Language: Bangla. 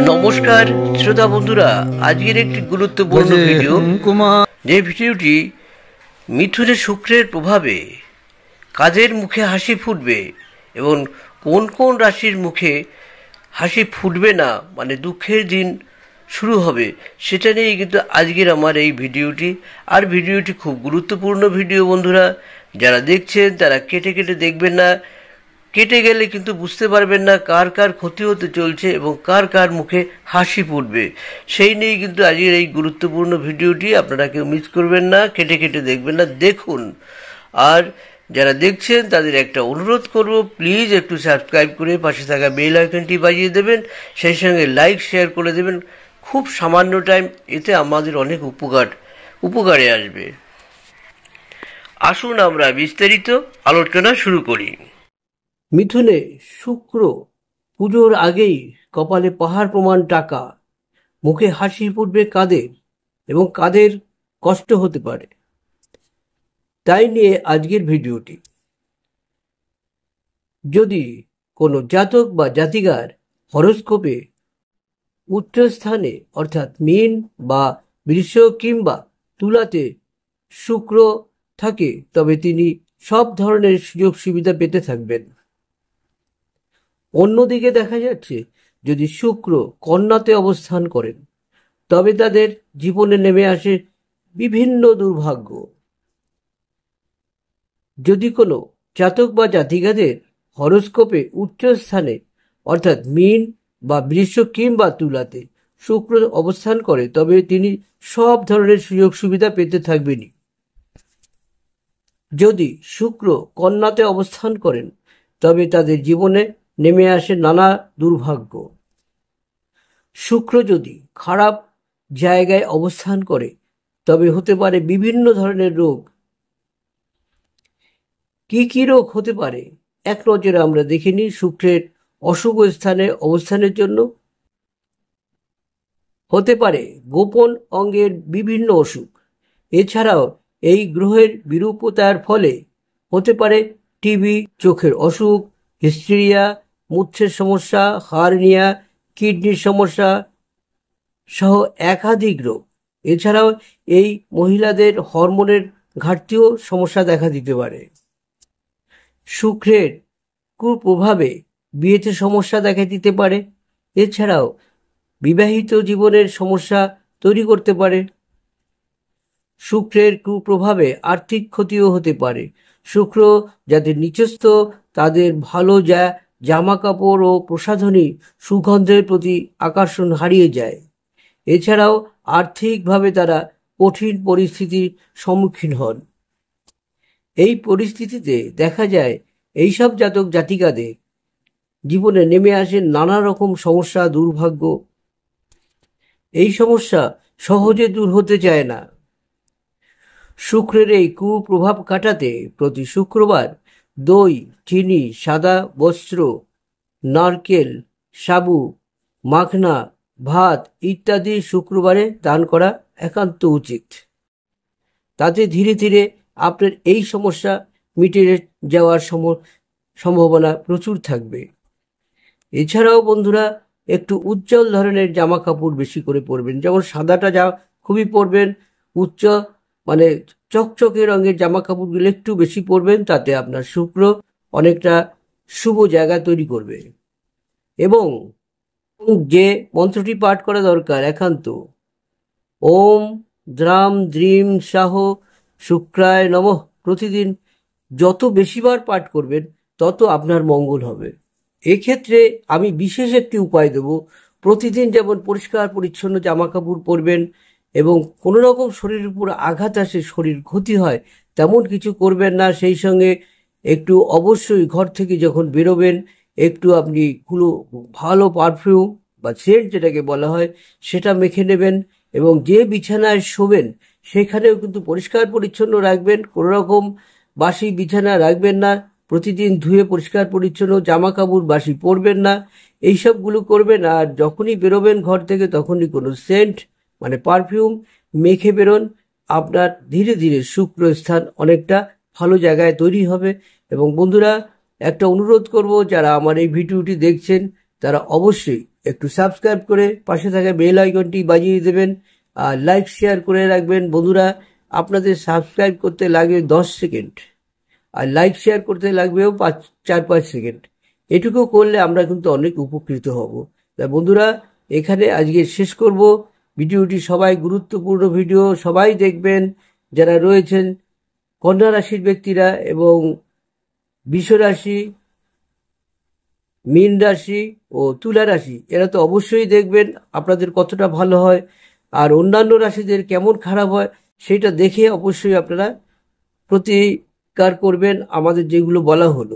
নমস্কার শ্রোতা বন্ধুরা, আজকের একটি গুরুত্বপূর্ণ ভিডিও, যে ভিডিওটি মিথুনে শুক্রের প্রভাবে কাদের মুখে হাসি ফুটবে এবং কোন কোন রাশির মুখে হাসি ফুটবে না, মানে দুঃখের দিন শুরু হবে, সেটা নিয়েই কিন্তু আজকের আমার এই ভিডিওটি। আর ভিডিওটি খুব গুরুত্বপূর্ণ ভিডিও বন্ধুরা, যারা দেখছেন তারা কেটে কেটে দেখবেন না, কেটে গেলে কিন্তু বুঝতে পারবেন না কার কার ক্ষতি হতে চলছে এবং কার কার মুখে হাসি ফুটবে। সেই নিয়েই কিন্তু আজকের এই গুরুত্বপূর্ণ ভিডিওটি, আপনারা কেউ মিস করবেন না, কেটে কেটে দেখবেন না, দেখুন। আর যারা দেখছেন তাদের একটা অনুরোধ করব, প্লিজ একটু সাবস্ক্রাইব করে পাশে থাকা বেল আইকনটি বাজিয়ে দেবেন, সেই সঙ্গে লাইক শেয়ার করে দেবেন। খুব সামান্য টাইম, এতে আমাদের অনেক উপকারে আসবে। আসুন আমরা বিস্তারিত আলোচনা শুরু করি। মিথুনে শুক্র পুজোর আগেই কপালে পাহাড় প্রমাণ টাকা, মুখে হাসি ফুটবে কাদের এবং কাদের কষ্ট হতে পারে, তাই নিয়ে আজকের ভিডিওটি। যদি কোনো জাতক বা জাতিকার হরোস্কোপে উচ্চস্থানে অর্থাৎ মীন বা বৃষ কিংবা তুলাতে শুক্র থাকে, তবে তিনি সব ধরনের সুযোগ সুবিধা পেতে থাকবেন। অন্যদিকে দেখা যাচ্ছে, যদি শুক্র কন্যাতে অবস্থান করেন, তবে তাদের জীবনে নেমে আসে বিভিন্ন দুর্ভাগ্য। যদি কোনো জাতক বা জাতিকাদের হরোস্কোপে উচ্চস্থানে অর্থাৎ মীন বা বৃষ কিংবা তুলাতে শুক্র অবস্থান করে, তবে তিনি সব ধরনের সুযোগ সুবিধা পেতে থাকবেনই। যদি শুক্র কন্যাতে অবস্থান করেন, তবে তাদের জীবনে নেমে আসে নানা দুর্ভাগ্য। শুক্র যদি খারাপ জায়গায় অবস্থান করে, তবে হতে পারে বিভিন্ন ধরনের রোগ। কি কি রোগ হতে পারে এক নজরে আমরা দেখে নিই। শুক্রের অশুভ স্থানে অবস্থানের জন্য হতে পারে গোপন অঙ্গের বিভিন্ন অসুখ। এছাড়াও এই গ্রহের বিরূপতার ফলে হতে পারে টিবি, চোখের অসুখ, হিস্টেরিয়া, মূত্রের সমস্যা, হার্নিয়া, কিডনির সমস্যা সহ একাধিক রোগ। এছাড়াও এই মহিলাদের হরমোনের ঘাটতিও সমস্যা দেখা দিতে পারে। শুক্রের কুপ্রভাবে বিয়েতে সমস্যা দেখা দিতে পারে। এছাড়াও বিবাহিত জীবনের সমস্যা তৈরি করতে পারে। শুক্রের কুপ্রভাবে আর্থিক ক্ষতিও হতে পারে। শুক্র যাদের নিচস্থ, তাদের ভালো জামা কাপড় ও প্রসাধনী সুগন্ধের প্রতি আকর্ষণ হারিয়ে যায়। এছাড়াও আর্থিকভাবে তারা কঠিন পরিস্থিতির সম্মুখীন হন। এই পরিস্থিতিতে দেখা যায় এইসব জাতক জাতিকাদের জীবনে নেমে আসে নানা রকম সমস্যা, দুর্ভাগ্য। এই সমস্যা সহজে দূর হতে চায় না। শুক্রের এই কুপ্রভাব কাটাতে প্রতি শুক্রবার দই, চিনি, সাদা বস্ত্র, নারকেল, সাবু, মাখনা, ভাত ইত্যাদি শুক্রবারে দান করা একান্ত উচিত। তাতে ধীরে ধীরে আপনার এই সমস্যা মিটে যাওয়ার সম্ভাবনা প্রচুর থাকবে। এছাড়াও বন্ধুরা, একটু উজ্জ্বল ধরনের জামা কাপড় বেশি করে পরবেন, যেমন সাদাটা খুবই পরবেন। মানে চকচকে রঙের জামা কাপড়গুলো একটু বেশি পরবেন, তাতে আপনার শুক্র অনেকটা শুভ জায়গা তৈরি করবে। এবং যে মন্ত্রটি পাঠ করা দরকার একান্ত, ওম দ্রাম দ্রিম সাহ শুক্রায় নমঃ, প্রতিদিন যত বেশিবার পাঠ করবেন তত আপনার মঙ্গল হবে। এক্ষেত্রে আমি বিশেষ একটি উপায় দেব। প্রতিদিন যেমন পরিষ্কার পরিচ্ছন্ন জামা কাপড় পরবেন এবং কোনো রকম শরীরের উপর আঘাত আসে, শরীর ক্ষতি হয়, তেমন কিছু করবেন না। সেই সঙ্গে একটু অবশ্যই ঘর থেকে যখন বেরোবেন, একটু আপনি ভালো পারফিউম বা সেন্ট যেটাকে বলা হয় সেটা মেখে নেবেন। এবং যে বিছানায় শোবেন সেখানেও কিন্তু পরিষ্কার পরিচ্ছন্ন রাখবেন, কোনো রকম বাসি বিছানা রাখবেন না। প্রতিদিন ধুয়ে পরিষ্কার পরিচ্ছন্ন জামা কাপড় বাসি পরবেন না, এইসবগুলো করবেন। আর যখনই বেরোবেন ঘর থেকে, তখনই কোনো সেন্ট মানে পারফিউম মেখে বেরোন। আপনার ধীরে ধীরে শুক্র স্থান অনেকটা ভালো জায়গায় তৈরি হবে। এবং বন্ধুরা, একটা অনুরোধ করব, যারা আমার এই ভিডিওটি দেখছেন তারা অবশ্যই একটু সাবস্ক্রাইব করে পাশে থাকা বেল আইকনটি বাজিয়ে দেবেন আর লাইক শেয়ার করে রাখবেন। বন্ধুরা, আপনাদের সাবস্ক্রাইব করতে লাগবে 10 সেকেন্ড আর লাইক শেয়ার করতে লাগবেও 4-5 সেকেন্ড। এটুকু করলে আমরা কিন্তু অনেক উপকৃত হব। তাই বন্ধুরা, এখানে আজকে শেষ করব ভিডিওটি। সবাই গুরুত্বপূর্ণ ভিডিও সবাই দেখবেন, যারা রয়েছেন কন্যা রাশির ব্যক্তিরা এবং বৃষ রাশি, মীন রাশি ও তুলা রাশি, এরা তো অবশ্যই দেখবেন আপনাদের কতটা ভালো হয়, আর অন্যান্য রাশিদের কেমন খারাপ হয় সেটা দেখে অবশ্যই আপনারা প্রতিকার করবেন আমাদের যেগুলো বলা হলো।